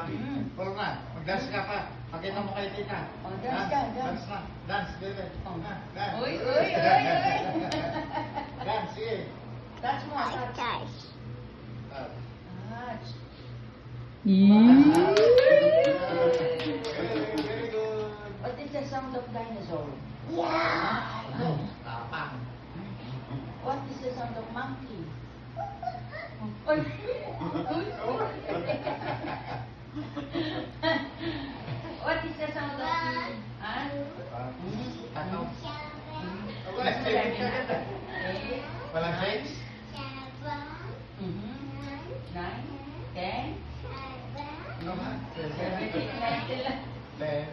karate. Puro na. Mag-dance ka pa. Pakita mo kay tita. Oh, dance ka, dance. Dance na. Dance, baby. Dance. Uy, uy, uy, uy. Dance, sige. Touch mo, touch. Dance. Touch. Very good. What is the sound of dinosaur? Tapang. What is the sound of monkey? Uy. What is the sound of bee? Ah? Tataw. Walang shakes? 9, 10, Ano ba? 17, 19. Then,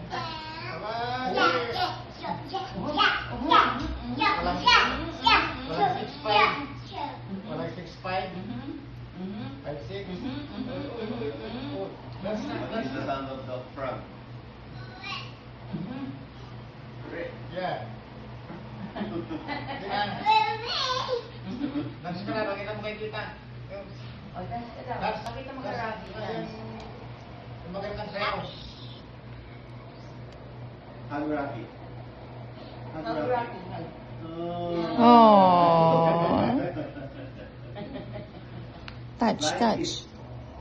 walang 6'5", 5'6". That's not, What is the sound of the frog? Correct. yeah. Dance ka na, pakita mo kay tita. O, dance ka daw. Dance. Pakita mo karate. Dance. Yung magandang sayo. Hug Rocky. Hug Rocky. Oh. Oh. Touch, Like touch. this.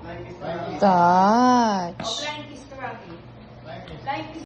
Like this. Like this. Touch. O, flying kiss karate. Like this. Flying kiss.